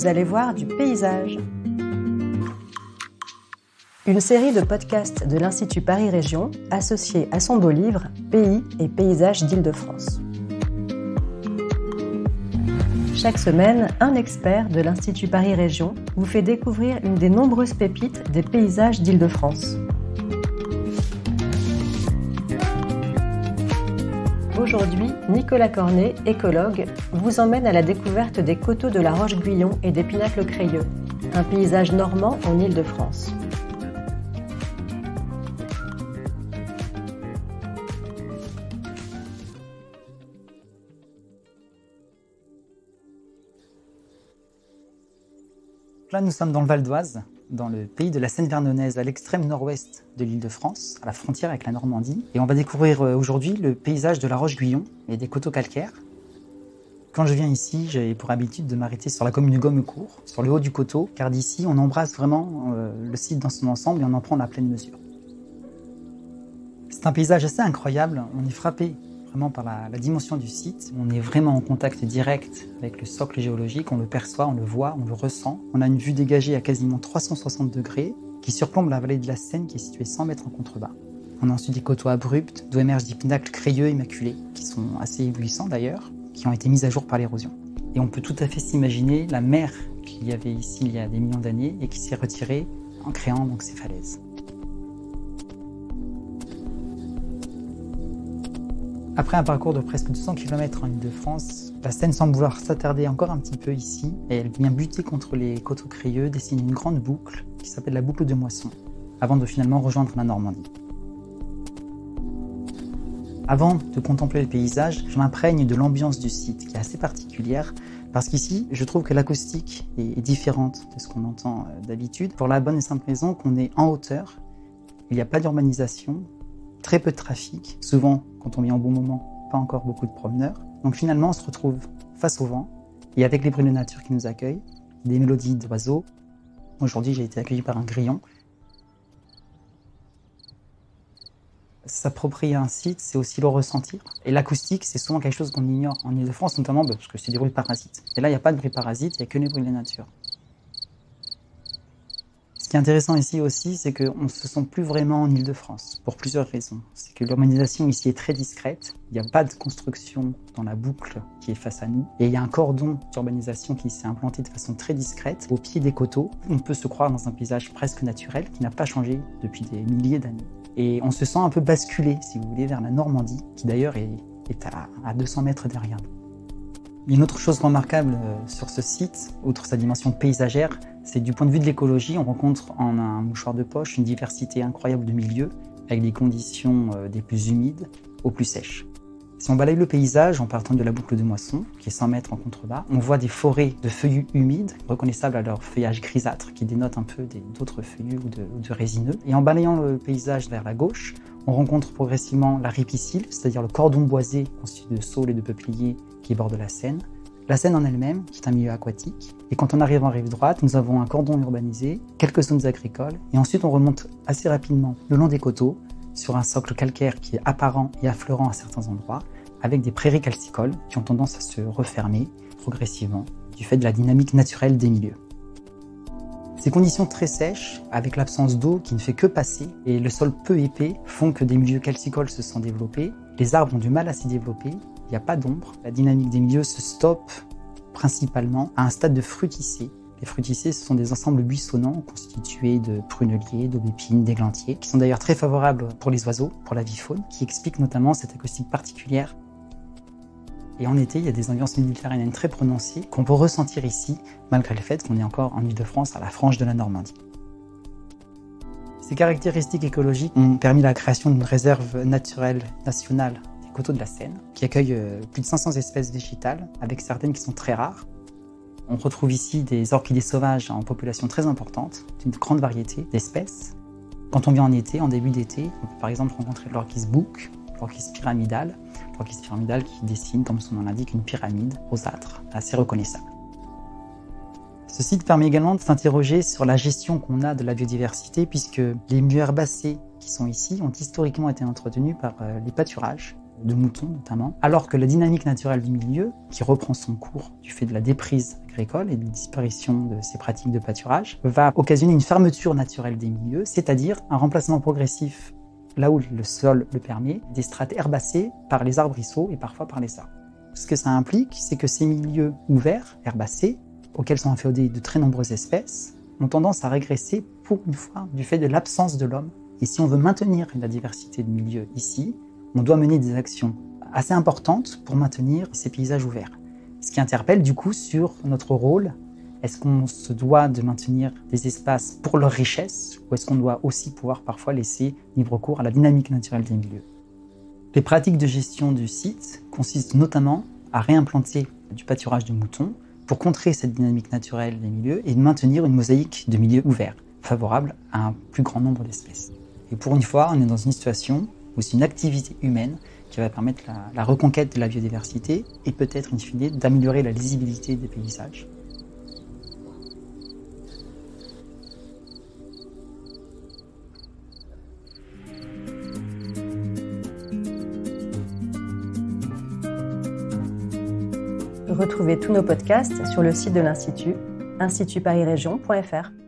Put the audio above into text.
vous allez voir du paysage. Une série de podcasts de l'Institut Paris Région associée à son beau livre « Pays et paysages d'Île-de-France ». Chaque semaine, un expert de l'Institut Paris Région vous fait découvrir une des nombreuses pépites des paysages d'Île-de-France. Aujourd'hui, Nicolas Cornet, écologue, vous emmène à la découverte des coteaux de la Roche-Guyon et des Pinacles Crayeux, un paysage normand en Île-de-France. Là, nous sommes dans le Val d'Oise, dans le pays de la Seine-Vernonnaise, à l'extrême nord-ouest de l'Île-de-France, à la frontière avec la Normandie. Et on va découvrir aujourd'hui le paysage de la Roche-Guyon et des coteaux calcaires. Quand je viens ici, j'ai pour habitude de m'arrêter sur la commune de Gommecourt, sur le haut du coteau, car d'ici, on embrasse vraiment le site dans son ensemble et on en prend la pleine mesure. C'est un paysage assez incroyable, on est frappé vraiment par la dimension du site. On est vraiment en contact direct avec le socle géologique, on le perçoit, on le voit, on le ressent. On a une vue dégagée à quasiment 360 degrés qui surplombe la vallée de la Seine qui est située 100 mètres en contrebas. On a ensuite des coteaux abrupts d'où émergent des pinacles crayeux immaculés qui sont assez éblouissants d'ailleurs, qui ont été mis à jour par l'érosion. Et on peut tout à fait s'imaginer la mer qu'il y avait ici il y a des millions d'années et qui s'est retirée en créant donc ces falaises. Après un parcours de presque 200 km en Île-de-France, la Seine semble vouloir s'attarder encore un petit peu ici et elle vient buter contre les coteaux crayeux, dessine une grande boucle qui s'appelle la boucle de Moisson, avant de finalement rejoindre la Normandie. Avant de contempler le paysage, je m'imprègne de l'ambiance du site qui est assez particulière parce qu'ici, je trouve que l'acoustique est différente de ce qu'on entend d'habitude pour la bonne et simple raison qu'on est en hauteur, il n'y a pas d'urbanisation, très peu de trafic, souvent quand on vient au bon moment, pas encore beaucoup de promeneurs. Donc finalement on se retrouve face au vent et avec les bruits de nature qui nous accueillent, des mélodies d'oiseaux. Aujourd'hui j'ai été accueilli par un grillon. S'approprier un site, c'est aussi le ressentir. Et l'acoustique, c'est souvent quelque chose qu'on ignore en Île-de-France, notamment parce que c'est des bruits parasites. Et là, il n'y a pas de bruit parasite, il n'y a que les bruits de la nature. Ce qui est intéressant ici aussi, c'est qu'on ne se sent plus vraiment en Île-de-France, pour plusieurs raisons. C'est que l'urbanisation ici est très discrète, il n'y a pas de construction dans la boucle qui est face à nous, et il y a un cordon d'urbanisation qui s'est implanté de façon très discrète au pied des coteaux. On peut se croire dans un paysage presque naturel qui n'a pas changé depuis des milliers d'années. Et on se sent un peu basculé, si vous voulez, vers la Normandie, qui d'ailleurs est à 200 mètres derrière nous. Une autre chose remarquable sur ce site, outre sa dimension paysagère, c'est du point de vue de l'écologie, on rencontre en un mouchoir de poche une diversité incroyable de milieux, avec des conditions des plus humides aux plus sèches. Si on balaye le paysage en partant de la boucle de Moisson, qui est 100 mètres en contrebas, on voit des forêts de feuillus humides, reconnaissables à leur feuillage grisâtre, qui dénote un peu d'autres feuillus ou de résineux. Et en balayant le paysage vers la gauche, on rencontre progressivement la ripisyle, c'est-à-dire le cordon boisé constitué de saules et de peupliers qui borde la Seine. La Seine en elle-même, qui est un milieu aquatique. Et quand on arrive en rive droite, nous avons un cordon urbanisé, quelques zones agricoles, et ensuite on remonte assez rapidement le long des coteaux, sur un socle calcaire qui est apparent et affleurant à certains endroits, avec des prairies calcicoles qui ont tendance à se refermer progressivement, du fait de la dynamique naturelle des milieux. Ces conditions très sèches, avec l'absence d'eau qui ne fait que passer, et le sol peu épais, font que des milieux calcicoles se sont développés, les arbres ont du mal à s'y développer, il n'y a pas d'ombre. La dynamique des milieux se stoppe principalement à un stade de fruticées. Les fruticées, ce sont des ensembles buissonnants constitués de pruneliers, d'aubépines, d'églantiers, qui sont d'ailleurs très favorables pour les oiseaux, pour la vie faune, qui expliquent notamment cette acoustique particulière. Et en été, il y a des ambiances méditerranéennes très prononcées qu'on peut ressentir ici, malgré le fait qu'on est encore en Île-de-France, à la frange de la Normandie. Ces caractéristiques écologiques ont permis la création d'une réserve naturelle nationale coteaux de la Seine, qui accueille plus de 500 espèces végétales, avec certaines qui sont très rares. On retrouve ici des orchidées sauvages en population très importante, d'une grande variété d'espèces. Quand on vient en été, en début d'été, on peut par exemple rencontrer l'orchis bouc, l'orchis pyramidale qui dessine, comme son nom l'indique, une pyramide rosâtre, assez reconnaissable. Ce site permet également de s'interroger sur la gestion qu'on a de la biodiversité, puisque les milieux herbacés qui sont ici ont historiquement été entretenus par les pâturages de moutons notamment, alors que la dynamique naturelle du milieu, qui reprend son cours du fait de la déprise agricole et de la disparition de ces pratiques de pâturage, va occasionner une fermeture naturelle des milieux, c'est-à-dire un remplacement progressif, là où le sol le permet, des strates herbacées par les arbrisseaux et parfois par les arbres. Ce que ça implique, c'est que ces milieux ouverts, herbacés, auxquels sont inféodées de très nombreuses espèces, ont tendance à régresser pour une fois du fait de l'absence de l'homme. Et si on veut maintenir la diversité de milieux ici, on doit mener des actions assez importantes pour maintenir ces paysages ouverts. Ce qui interpelle du coup sur notre rôle. Est-ce qu'on se doit de maintenir des espaces pour leur richesse ou est-ce qu'on doit aussi pouvoir parfois laisser libre cours à la dynamique naturelle des milieux? Les pratiques de gestion du site consistent notamment à réimplanter du pâturage de moutons pour contrer cette dynamique naturelle des milieux et de maintenir une mosaïque de milieux ouverts, favorable à un plus grand nombre d'espèces. Et pour une fois, on est dans une situation où c'est une activité humaine qui va permettre la reconquête de la biodiversité et peut-être, in fine, d'améliorer la lisibilité des paysages. Retrouvez tous nos podcasts sur le site de l'Institut, institutparisregion.fr.